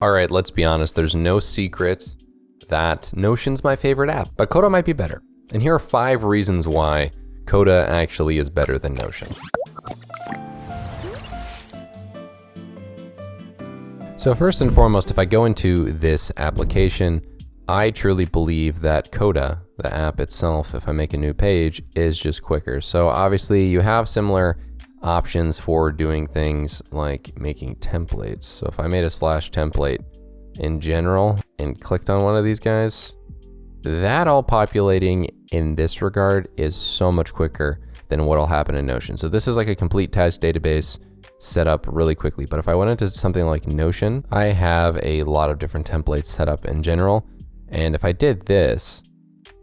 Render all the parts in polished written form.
All right, let's be honest. There's no secret that Notion's my favorite app, but Coda might be better. And here are 5 reasons why Coda actually is better than Notion. So first and foremost, if I go into this application, I truly believe that Coda, the app itself, if I make a new page, is just quicker. So obviously you have similar options for doing things like making templates. So if I made a /template in general and clicked on one of these guys, that all populating in this regard is so much quicker than what'll happen in Notion. So this is like a complete text database set up really quickly. But if I went into something like Notion, I have a lot of different templates set up in general. And if I did this,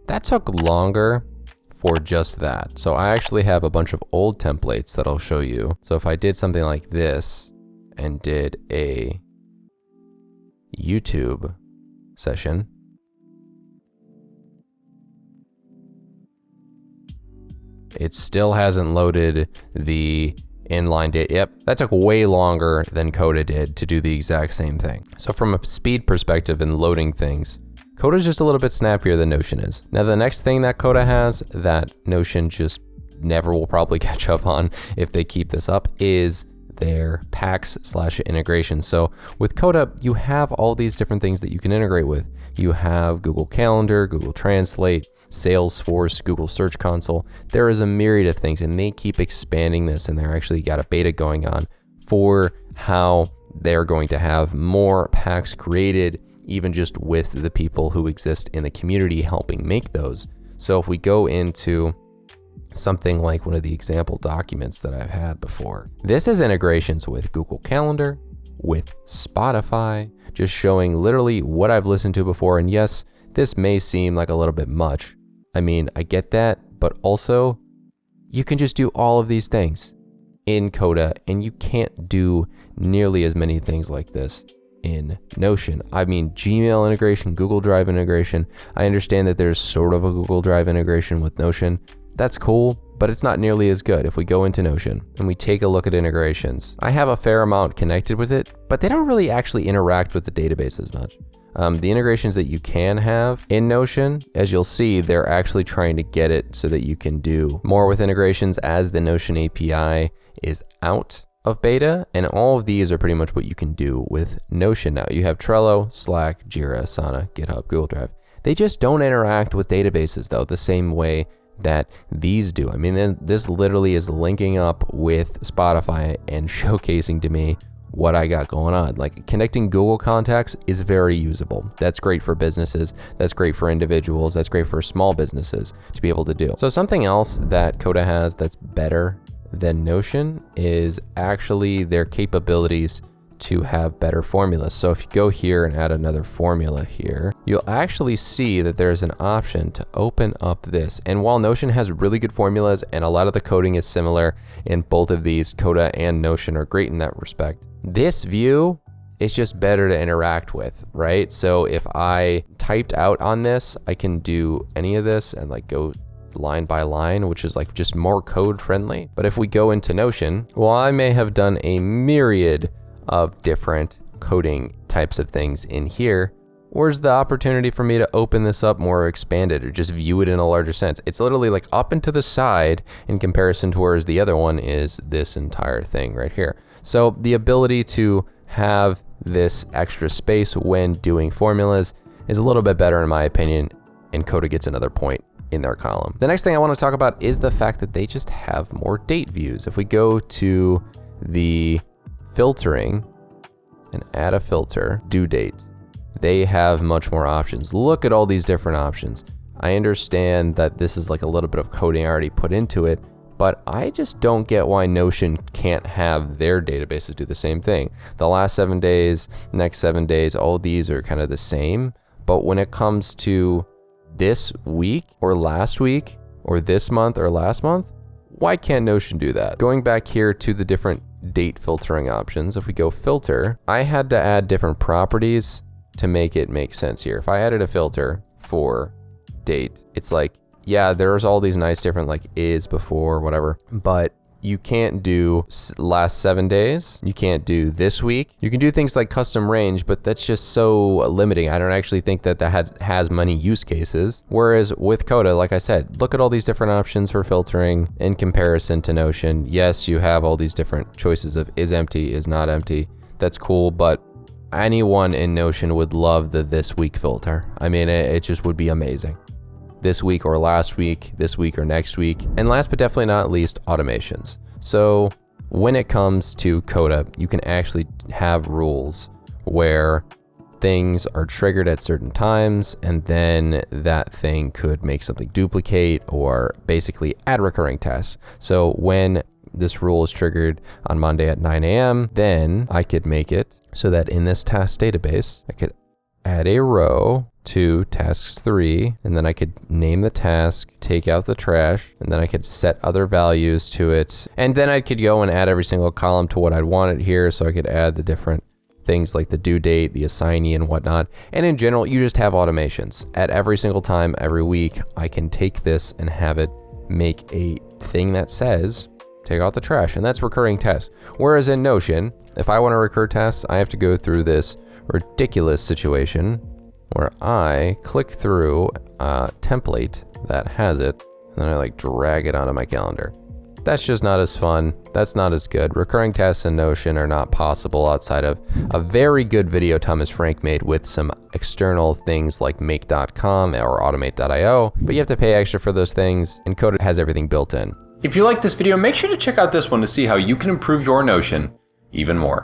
that took longer for just that. So I actually have a bunch of old templates that I'll show you. So if I did something like this and did a YouTube session, it still hasn't loaded the inline data. Yep, that took way longer than Coda did to do the exact same thing. So from a speed perspective and loading things, Coda is just a little bit snappier than Notion is. Now, the next thing that Coda has that Notion just never will probably catch up on if they keep this up is their packs/integration. So with Coda, you have all these different things that you can integrate with. You have Google Calendar, Google Translate, Salesforce, Google Search Console. There is a myriad of things, and they keep expanding this, and they're actually got a beta going on for how they're going to have more packs created, even just with the people who exist in the community helping make those. So if we go into something like one of the example documents that I've had before, this is integrations with Google Calendar, with Spotify, just showing literally what I've listened to before. And yes, this may seem like a little bit much. I mean, I get that, but also you can just do all of these things in Coda, and you can't do nearly as many things like this in Notion. I mean, Gmail integration, Google Drive integration. I understand that there's sort of a Google Drive integration with Notion. That's cool, but it's not nearly as good. If we go into Notion and we take a look at integrations, I have a fair amount connected with it, but they don't really actually interact with the database as much. The integrations that you can have in Notion, as you'll see, they're actually trying to get it so that you can do more with integrations as the Notion API is out of beta, and all of these are pretty much what you can do with Notion now. You have Trello, Slack, Jira, Asana, GitHub, Google Drive. They just don't interact with databases though the same way that these do. I mean, this literally is linking up with Spotify and showcasing to me what I got going on. Like, connecting Google contacts is very usable. That's great for businesses. That's great for individuals. That's great for small businesses to be able to do. So something else that Coda has that's better than Notion is actually their capabilities to have better formulas. So if you go here and add another formula here, you'll actually see that there's an option to open up this. And while Notion has really good formulas and a lot of the coding is similar in both of these, Coda and Notion are great in that respect. This view is just better to interact with, right? So if I typed out on this, I can do any of this and like go line by line, which is like just more code friendly. But if we go into Notion, well, I may have done a myriad of different coding types of things in here. Where's the opportunity for me to open this up more expanded or just view it in a larger sense? It's literally like up and to the side in comparison to whereas the other one is this entire thing right here. So the ability to have this extra space when doing formulas is a little bit better in my opinion, and Coda gets another point in their column. The next thing I want to talk about is the fact that they just have more date views. If we go to the filtering and add a filter, due date, they have much more options. Look at all these different options. I understand that this is like a little bit of coding already put into it, but I just don't get why Notion can't have their databases do the same thing. The last 7 days, next 7 days, all these are kind of the same. But when it comes to this week or last week or this month or last month, why can't Notion do that? Going back here to the different date filtering options, if we go filter, I had to add different properties to make it make sense here. If I added a filter for date, it's like, yeah, there's all these nice different like is, before, whatever, but you can't do last 7 days. You can't do this week. You can do things like custom range, but that's just so limiting. I don't actually think that has many use cases. Whereas with Coda, like I said, look at all these different options for filtering in comparison to Notion. Yes, you have all these different choices of is empty, is not empty. That's cool, but anyone in Notion would love the this week filter. I mean, it just would be amazing. This week or last week, this week or next week. And last but definitely not least, automations. So when it comes to Coda, you can actually have rules where things are triggered at certain times, and then that thing could make something duplicate or basically add recurring tests. So when this rule is triggered on Monday at 9 a.m., then I could make it so that in this task database, I could add a row to tasks 3, and then I could name the task, take out the trash, and then I could set other values to it. And then I could go and add every single column to what I'd want it here, so I could add the different things like the due date, the assignee, and whatnot. And in general, you just have automations. At every single time, every week, I can take this and have it make a thing that says, take out the trash, and that's recurring tests. Whereas in Notion, if I want to recur tests, I have to go through this ridiculous situation where I click through a template that has it, and then I like drag it onto my calendar. That's just not as fun. That's not as good. Recurring tests in Notion are not possible outside of a very good video Thomas Frank made with some external things like make.com or automate.io, but you have to pay extra for those things, and Coda has everything built in. If you like this video, make sure to check out this one to see how you can improve your Notion even more.